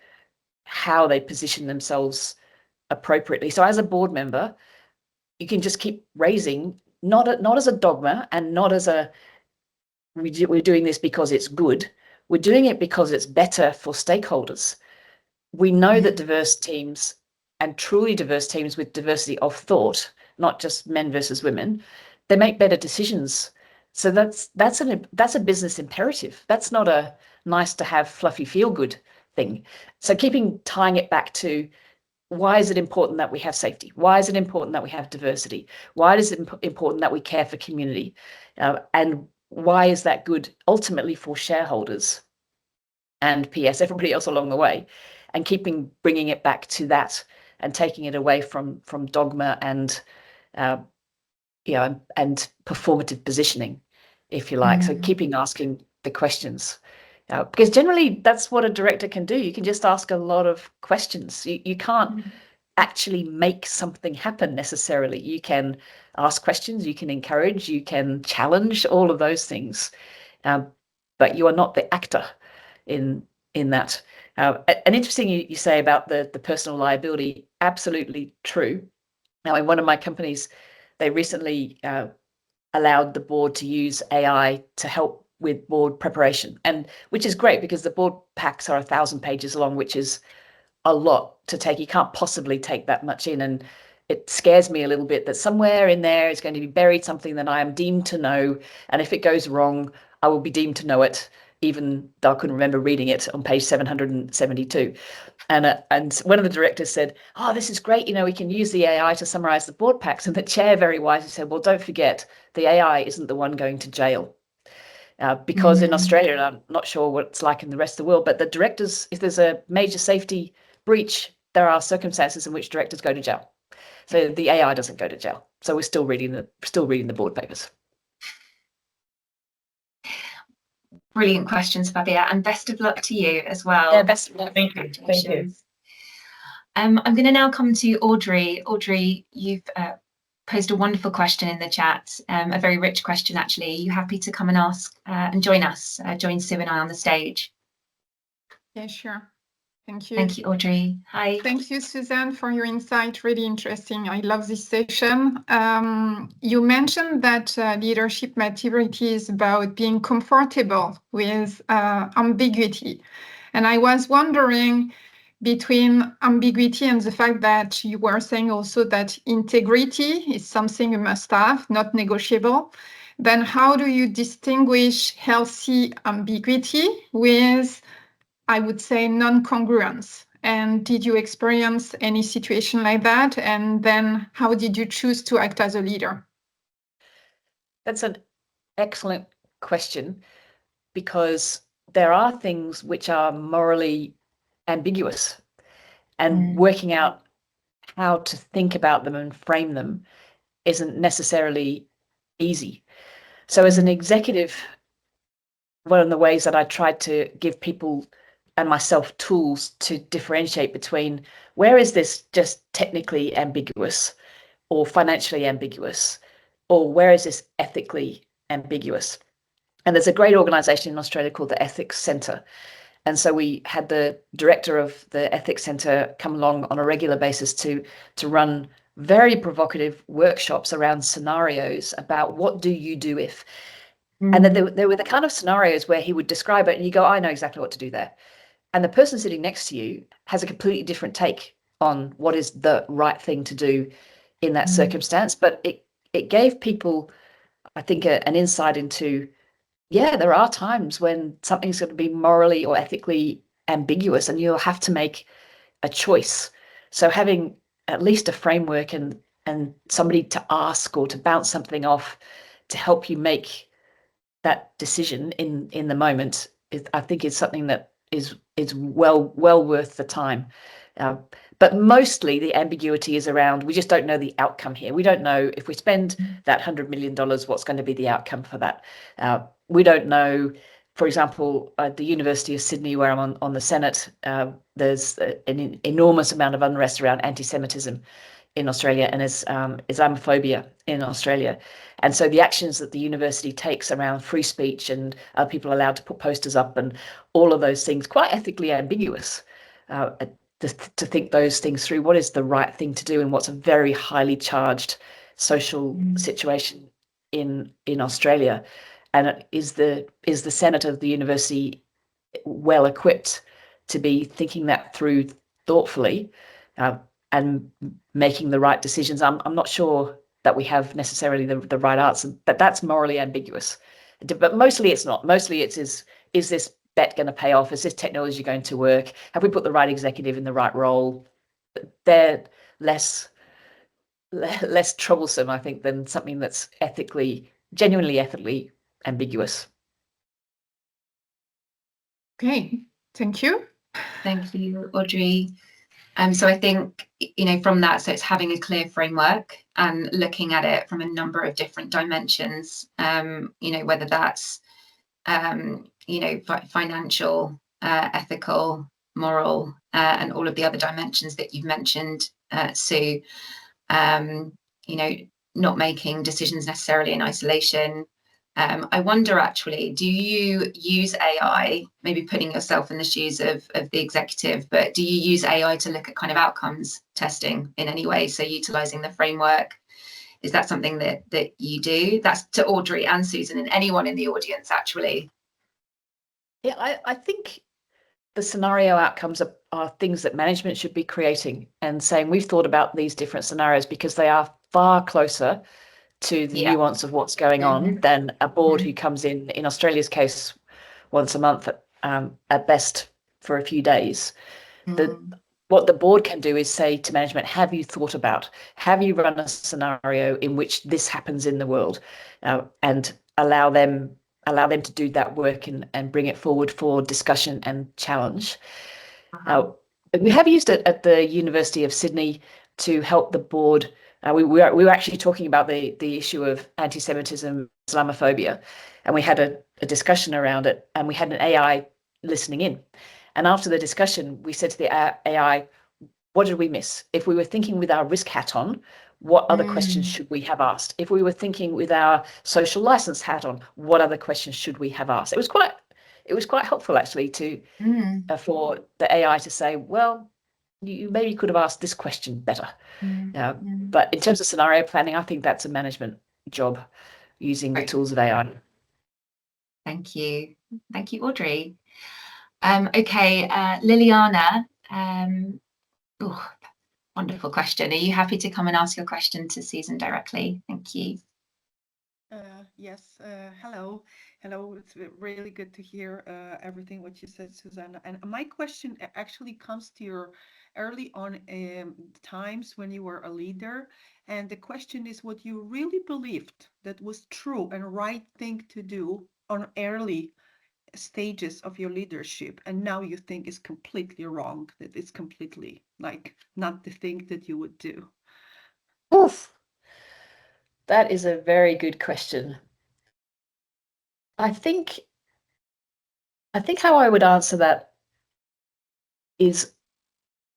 how they position themselves appropriately. So as a board member, you can just keep raising, not as a dogma and not as a we're doing this because it's good. We're doing it because it's better for stakeholders. We know that diverse teams and truly diverse teams with diversity of thought, not just men versus women, they make better decisions. So that's a business imperative. That's not a nice to have fluffy feel good thing. So tying it back to, why is it important that we have safety? Why is it important that we have diversity? Why is it important that we care for community? And why is that good ultimately for shareholders and PS, everybody else along the way? And bringing it back to that and taking it away from dogma and and performative positioning, if you like. So keeping asking the questions. Because generally that's what a director can do. You can just ask a lot of questions. You can't actually make something happen necessarily. You can ask questions, you can encourage, you can challenge, all of those things. But you are not the actor in that. And interesting you say about the personal liability, absolutely true. Now, in one of my companies, they recently allowed the board to use AI to help with board preparation, and which is great because the board packs are 1,000 pages long, which is a lot to take. You can't possibly take that much in, and it scares me a little bit that somewhere in there is going to be buried something that I am deemed to know, and if it goes wrong, I will be deemed to know it, even though I couldn't remember reading it on page 772. And one of the directors said, "Oh, this is great. We can use the AI to summarize the board packs." And the chair very wisely said, "Well, don't forget, the AI isn't the one going to jail." Because in Australia, and I'm not sure what it's like in the rest of the world, but the directors, if there's a major safety breach, there are circumstances in which directors go to jail. So the AI doesn't go to jail. So we're still reading the board papers. Brilliant questions, Fabia, and best of luck to you as well. Yeah, best of luck. Thank you. Thank you. I'm going to now come to Audrey. Audrey, you've posed a wonderful question in the chat, a very rich question, actually. Are you happy to come and ask and join us, join Sue and I on the stage? Yeah, sure. Thank you. Thank you, Audrey. Hi. Thank you, Suzanne, for your insight. Really interesting. I love this session. You mentioned that leadership maturity is about being comfortable with ambiguity. And I was wondering, between ambiguity and the fact that you were saying also that integrity is something you must have, not negotiable, then how do you distinguish healthy ambiguity with, I would say, non-congruence? And did you experience any situation like that? And then how did you choose to act as a leader? That's an excellent question, because there are things which are morally ambiguous, and working out how to think about them and frame them isn't necessarily easy. So as an executive, one of the ways that I tried to give people and myself tools to differentiate between, where is this just technically ambiguous or financially ambiguous, or where is this ethically ambiguous? And there's a great organization in Australia called the Ethics Centre. And so we had the director of the Ethics Centre come along on a regular basis to run very provocative workshops around scenarios about what do you do if. And then there were the kind of scenarios where he would describe it and you go, I know exactly what to do there. And the person sitting next to you has a completely different take on what is the right thing to do in that circumstance. But it gave people, I think, an insight into, yeah, there are times when something's going to be morally or ethically ambiguous and you'll have to make a choice. So having at least a framework and somebody to ask or to bounce something off to help you make that decision in the moment, I think is something that is well worth the time. But mostly the ambiguity is around, we just don't know the outcome here. We don't know if we spend that $100 million, what's going to be the outcome for that. We don't know, for example, at the University of Sydney, where I'm on the Senate, there's an enormous amount of unrest around anti-Semitism in Australia and Islamophobia in Australia. And so the actions that the university takes around free speech and are people allowed to put posters up and all of those things, quite ethically ambiguous, to think those things through. What is the right thing to do in what's a very highly charged social situation in Australia? And is the Senate of the university well equipped to be thinking that through thoughtfully and making the right decisions? I'm not sure that we have necessarily the right answer, but that's morally ambiguous. But mostly it's not. Mostly is this bet going to pay off? Is this technology going to work? Have we put the right executive in the right role? They're less troublesome, I think, than something that's genuinely ethically ambiguous. Okay, thank you. Thank you, Audrey. So I think, from that, so it's having a clear framework and looking at it from a number of different dimensions, whether that's, financial, ethical, moral, and all of the other dimensions that you've mentioned, Sue. Not making decisions necessarily in isolation. I wonder, actually, do you use AI, maybe putting yourself in the shoes of the executive, but do you use AI to look at kind of outcomes testing in any way? So utilizing the framework, is that something that you do? That's to Audrey and Susan and anyone in the audience, actually. Yeah, I think the scenario outcomes are things that management should be creating and saying, we've thought about these different scenarios because they are far closer to the nuance of what's going on than a board who comes in Australia's case, once a month at best for a few days. What the board can do is say to management, have you run a scenario in which this happens in the world, and allow them to do that work and bring it forward for discussion and challenge. We have used it at the University of Sydney to help the board. We were actually talking about the issue of anti-Semitism, Islamophobia, and we had a discussion around it, and we had an AI listening in. And after the discussion, we said to the AI, what did we miss? If we were thinking with our risk hat on, what other questions should we have asked? If we were thinking with our social license hat on, what other questions should we have asked? It was quite helpful, actually, for the AI to say, well, you maybe could have asked this question better. But in terms of scenario planning, I think that's a management job, using the tools of AI. Thank you, Audrey. Okay, Liliana. Wonderful question. Are you happy to come and ask your question to Susan directly? Thank you. Yes. Hello. It's really good to hear everything what you said, Susanna. And my question actually comes to your early on times when you were a leader. And the question is what you really believed that was true and right thing to do on early stages of your leadership, and now you think is completely wrong, that it's completely not the thing that you would do. Oof. That is a very good question. I think how I would answer that is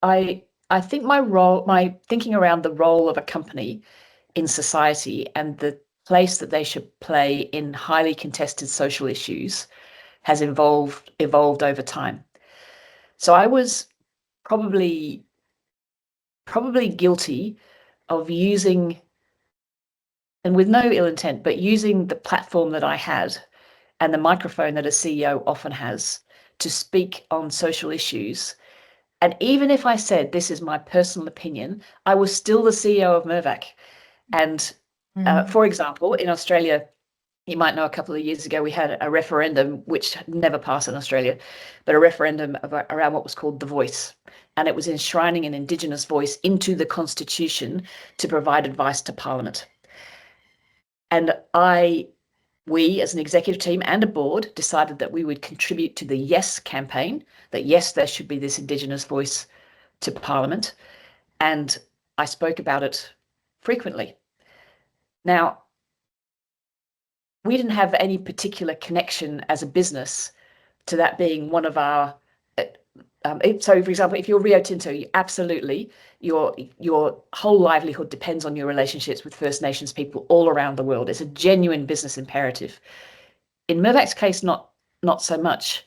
I think my thinking around the role of a company in society and the place that they should play in highly contested social issues has evolved over time. So I was probably guilty of using, and with no ill intent, but using the platform that I had and the microphone that a CEO often has to speak on social issues. And even if I said, this is my personal opinion, I was still the CEO of Mirvac. And for example, in Australia, you might know a couple of years ago, we had a referendum, which never passed in Australia, but a referendum around what was called The Voice. And it was enshrining an Indigenous voice into the Constitution to provide advice to Parliament. And we, as an executive team and a board, decided that we would contribute to the Yes campaign, that yes, there should be this Indigenous voice to Parliament. And I spoke about it frequently. Now, we didn't have any particular connection as a business to that being one of our. So, for example, if you're Rio Tinto, absolutely, your whole livelihood depends on your relationships with First Nations people all around the world. It's a genuine business imperative. In Mirvac's case, not so much.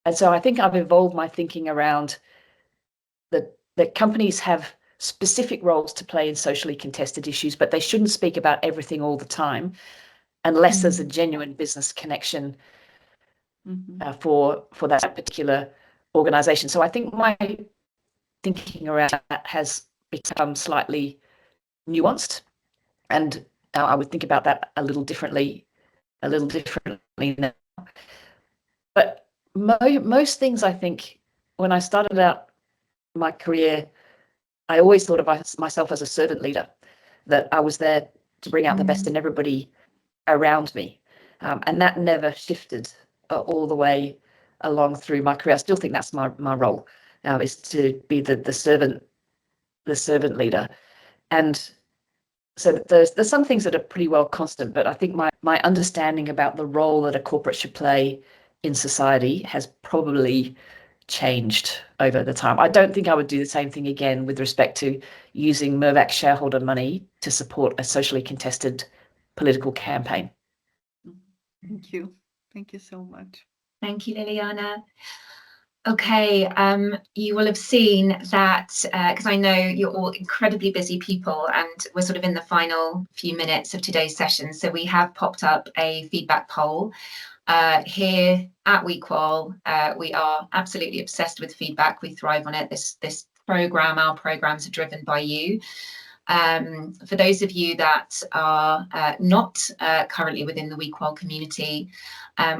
And so I think I've evolved my thinking around that companies have specific roles to play in socially contested issues, but they shouldn't speak about everything all the time. unless there's a genuine business connection for that particular organization. So I think my thinking around that has become slightly nuanced, and I would think about that a little differently now. But most things, I think, when I started out my career, I always thought of myself as a servant leader, that I was there to bring out the best in everybody around me. And that never shifted all the way along through my career. I still think that's my role, is to be the servant leader. And so there's some things that are pretty well constant, but I think my understanding about the role that a corporate should play in society has probably changed over the time. I don't think I would do the same thing again with respect to using Mirvac shareholder money to support a socially contested political campaign. Thank you. Thank you so much. Thank you, Liliana. Okay, you will have seen that, because I know you're all incredibly busy people and we're sort of in the final few minutes of today's session. So we have popped up a feedback poll. Here at WeQual, we are absolutely obsessed with feedback. We thrive on it. Our programs are driven by you. For those of you that are not currently within the WeQual community,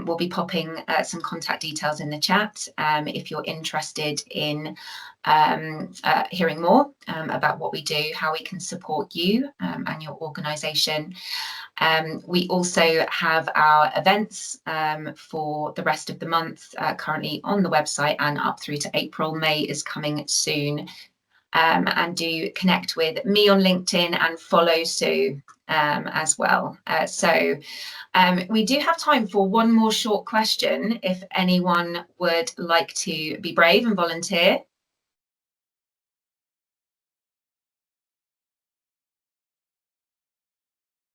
we'll be popping some contact details in the chat if you're interested in hearing more about what we do, how we can support you and your organisation. We also have our events for the rest of the month currently on the website and up through to April. May is coming soon. And do connect with me on LinkedIn and follow Sue as well. So we do have time for one more short question if anyone would like to be brave and volunteer.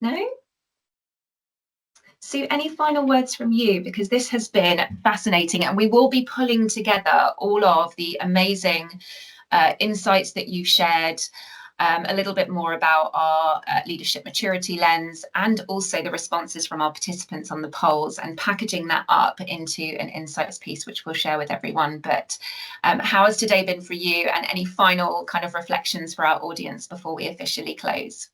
No? Sue, any final words from you? Because this has been fascinating and we will be pulling together all of the amazing insights that you've shared, a little bit more about our leadership maturity lens and also the responses from our participants on the polls and packaging that up into an insights piece, which we'll share with everyone. But how has today been for you, and any final kind of reflections for our audience before we officially close?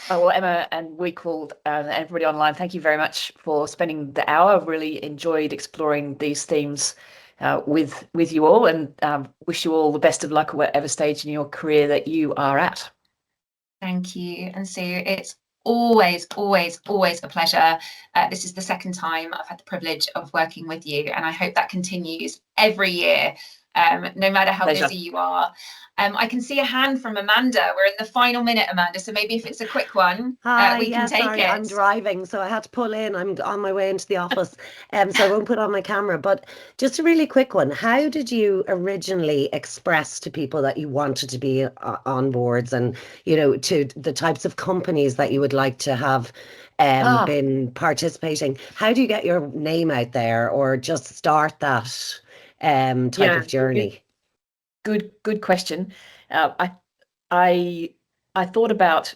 Oh, well, Emma and WeQual and everybody online, thank you very much for spending the hour. I've really enjoyed exploring these themes with you all, and wish you all the best of luck at whatever stage in your career that you are at. Thank you. And Sue, it's always a pleasure. This is the second time I've had the privilege of working with you, and I hope that continues every year, no matter how busy you are. I can see a hand from Amanda. We're in the final minute, Amanda, so maybe if it's a quick one, we can take it. I'm driving, so I had to pull in. I'm on my way into the office, so I won't put on my camera. But just a really quick one. How did you originally express to people that you wanted to be on boards, and, you know, to the types of companies that you would like to have been participating? How do you get your name out there, or just start that type of journey? Good question. I thought about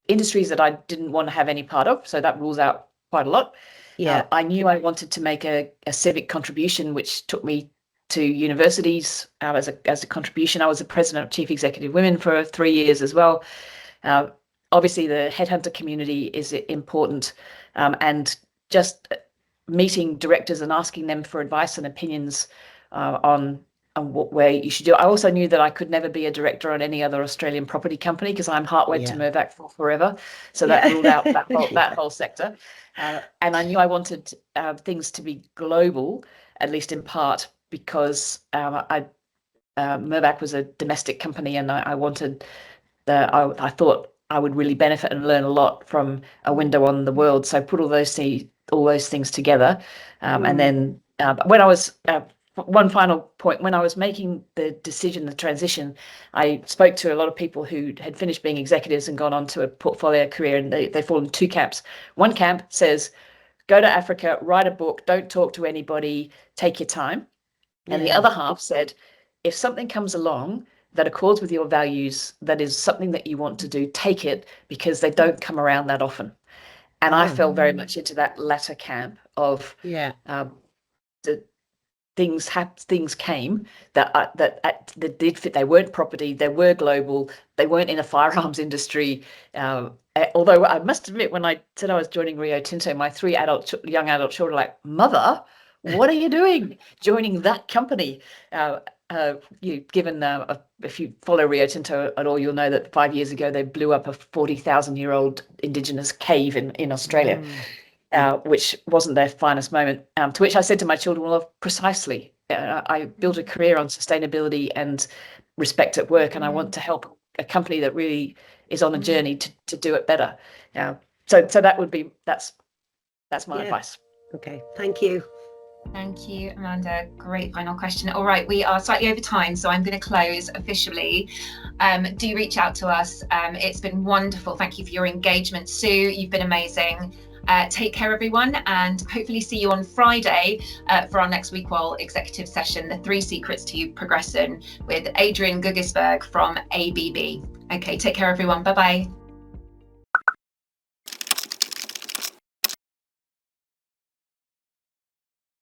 industries that I didn't want to have any part of, so that rules out quite a lot. Yeah, I knew I wanted to make a civic contribution, which took me to universities as a contribution. I was the president of Chief Executive Women for 3 years as well. Obviously, the headhunter community is important, and just meeting directors and asking them for advice and opinions on what way you should do it. I also knew that I could never be a director on any other Australian property company because I'm heart-wed to Mirvac for forever. So that ruled out that whole sector. And I knew I wanted things to be global, at least in part, because Mirvac was a domestic company, and I thought I would really benefit and learn a lot from a window on the world. So I put all those things together, and then when I was one final point, when I was making the decision, the transition, I spoke to a lot of people who had finished being executives and gone on to a portfolio career, and they fall in two camps. One camp says, go to Africa, write a book, don't talk to anybody, take your time. And the other half said, if something comes along that accords with your values, that is something that you want to do, take it, because they don't come around that often. And I fell very much into that latter camp of Yeah. the things came that did fit. They weren't property, they were global, they weren't in a firearms industry. Although I must admit, when I said I was joining Rio Tinto, my 3 young adult children were like, "Mother, what are you doing joining that company?" If you follow Rio Tinto at all, you'll know that 5 years ago they blew up a 40,000-year-old indigenous cave in Australia. Which wasn't their finest moment. To which I said to my children, well, precisely. I built a career on sustainability and respect at work, and I want to help a company that really is on a journey to do it better. So that's my advice. Okay, thank you. Thank you, Amanda. Great final question. All right, we are slightly over time, so I'm going to close officially. Do reach out to us. It's been wonderful. Thank you for your engagement, Sue. You've been amazing. Take care, everyone, and hopefully see you on Friday for our next WeQual executive session, The 3 Secrets to Progression, with Adrian Gugisberg from ABB. Okay, take care, everyone. Bye-bye.